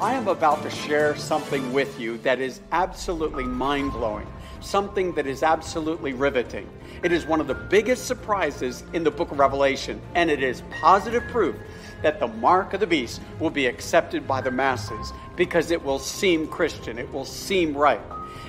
I am about to share something with you that is absolutely mind-blowing, something that is absolutely riveting. It is one of the biggest surprises in the book of Revelation, and it is positive proof that the mark of the beast will be accepted by the masses because it will seem Christian, it will seem right.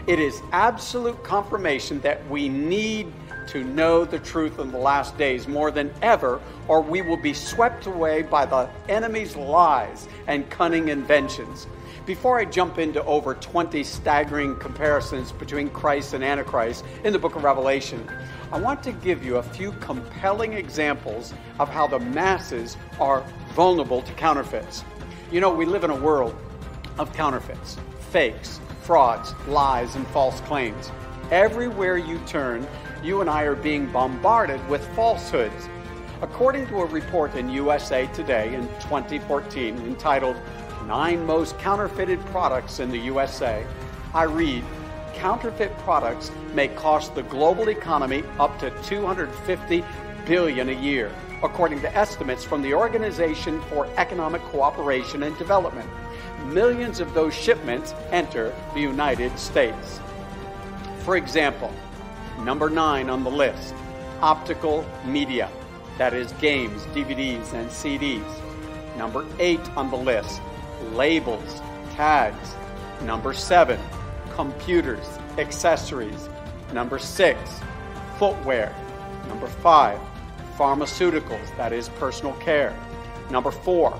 It is absolute confirmation that we need to know the truth in the last days more than ever, or we will be swept away by the enemy's lies and cunning inventions. Before I jump into over 20 staggering comparisons between Christ and Antichrist in the book of Revelation, I want to give you a few compelling examples of how the masses are vulnerable to counterfeits. You know, we live in a world of counterfeits, fakes, frauds, lies, and false claims. Everywhere you turn, you and I are being bombarded with falsehoods. According to a report in USA Today in 2014 entitled 9 Most Counterfeited Products in the USA, I read, counterfeit products may cost the global economy up to $250 billion a year, according to estimates from the Organization for Economic Cooperation and Development. Millions of those shipments enter the United States. For example, number 9 on the list, optical media, that is games, DVDs, and CDs. Number 8 on the list, labels, tags. Number 7, computers, accessories. Number 6, footwear. Number 5, pharmaceuticals, that is personal care. Number 4,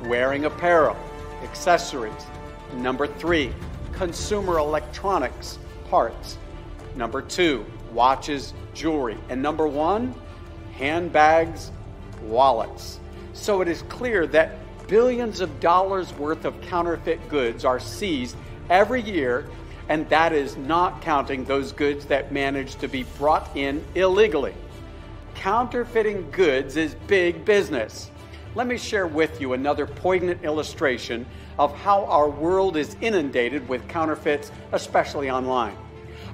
wearing apparel, accessories. Number 3, consumer electronics, parts. Number 2, watches, jewelry. And number 1, handbags, wallets. So it is clear that billions of dollars worth of counterfeit goods are seized every year, and that is not counting those goods that manage to be brought in illegally. Counterfeiting goods is big business. Let me share with you another poignant illustration of how our world is inundated with counterfeits, especially online.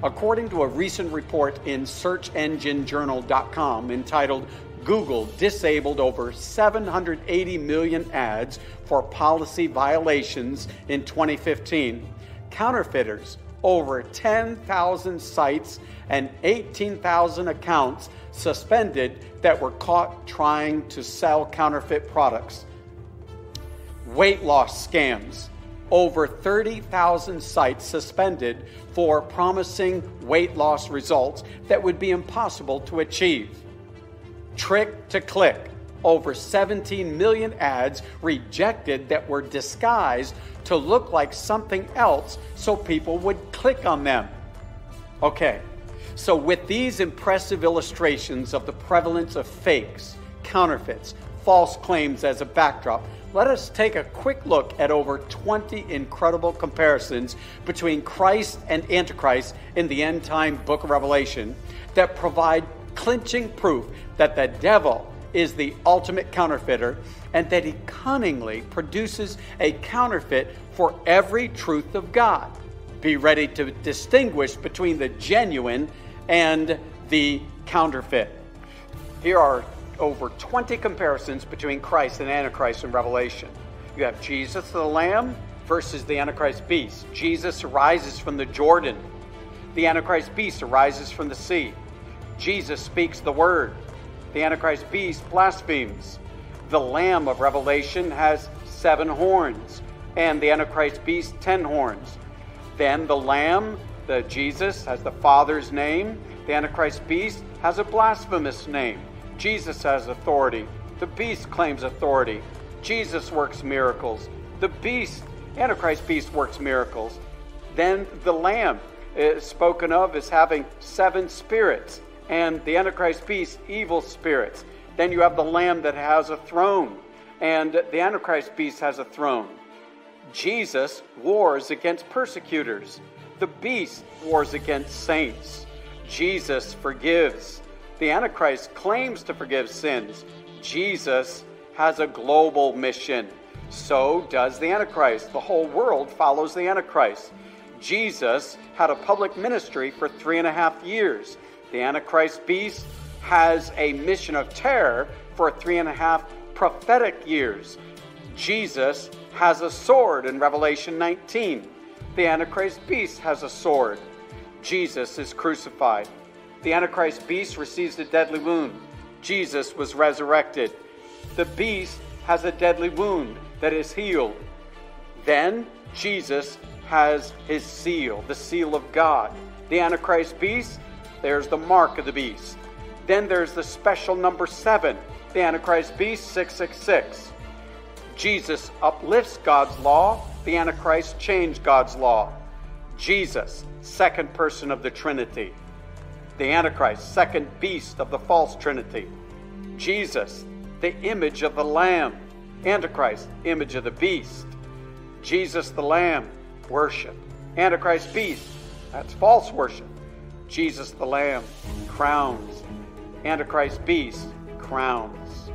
According to a recent report in SearchEngineJournal.com entitled Google Disabled Over 780 Million Ads for Policy Violations in 2015, counterfeiters, over 10,000 sites and 18,000 accounts suspended that were caught trying to sell counterfeit products. Weight loss scams. Over 30,000 sites suspended for promising weight loss results that would be impossible to achieve. Trick to click. Over 17 million ads rejected that were disguised to look like something else so people would click on them. Okay, so with these impressive illustrations of the prevalence of fakes, counterfeits, false claims as a backdrop, let us take a quick look at over 20 incredible comparisons between Christ and Antichrist in the end-time book of Revelation that provide clinching proof that the devil is the ultimate counterfeiter and that he cunningly produces a counterfeit for every truth of God. Be ready to distinguish between the genuine and the counterfeit. Here are over 20 comparisons between Christ and Antichrist in Revelation. You have Jesus the Lamb versus the Antichrist beast. Jesus arises from the Jordan. The Antichrist beast arises from the sea. Jesus speaks the word. The Antichrist beast blasphemes. The Lamb of Revelation has 7 horns, and the Antichrist beast 10 horns. Then the Lamb, the Jesus, has the Father's name. The Antichrist beast has a blasphemous name. Jesus has authority. The beast claims authority. Jesus works miracles. The beast, Antichrist beast, works miracles. Then the Lamb is spoken of as having 7 spirits, and the Antichrist beast, evil spirits. Then you have the Lamb that has a throne, and the Antichrist beast has a throne. Jesus wars against persecutors. The beast wars against saints. Jesus forgives. The Antichrist claims to forgive sins. Jesus has a global mission. So does the Antichrist. The whole world follows the Antichrist. Jesus had a public ministry for 3.5 years. The Antichrist beast has a mission of terror for 3.5 prophetic years. Jesus has a sword in Revelation 19. The Antichrist beast has a sword. Jesus is crucified. The Antichrist beast receives a deadly wound. Jesus was resurrected. The beast has a deadly wound that is healed. Then Jesus has his seal, the seal of God. The Antichrist beast, there's the mark of the beast. Then there's the special number 7, the Antichrist beast, 666. Jesus uplifts God's law. The Antichrist changed God's law. Jesus, second person of the Trinity. The Antichrist, second beast of the false Trinity. Jesus, the image of the Lamb. Antichrist, image of the beast. Jesus the Lamb, worship. Antichrist beast, that's false worship. Jesus the Lamb, crowns. Antichrist beast, crowns.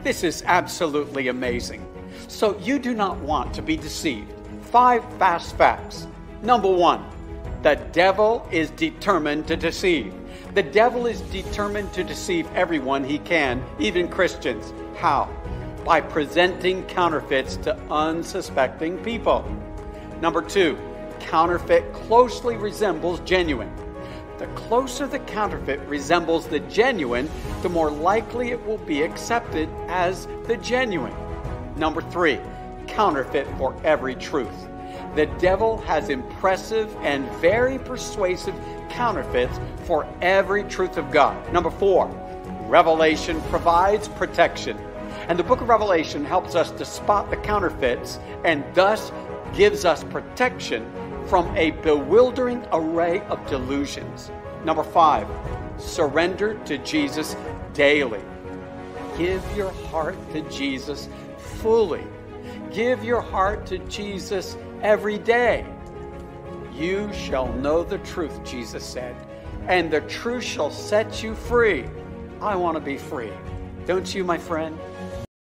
This is absolutely amazing. So you do not want to be deceived. 5 fast facts. Number 1, the devil is determined to deceive. The devil is determined to deceive everyone he can, even Christians. How? By presenting counterfeits to unsuspecting people. Number 2, counterfeit closely resembles genuine. The closer the counterfeit resembles the genuine, the more likely it will be accepted as the genuine. Number 3, counterfeit for every truth. The devil has impressive and very persuasive counterfeits for every truth of God. Number 4, Revelation provides protection. And the book of Revelation helps us to spot the counterfeits and thus gives us protection from a bewildering array of delusions. Number 5, surrender to Jesus daily. Give your heart to Jesus fully. Give your heart to Jesus every day. You shall know the truth, Jesus said, and the truth shall set you free. I want to be free. Don't you, my friend?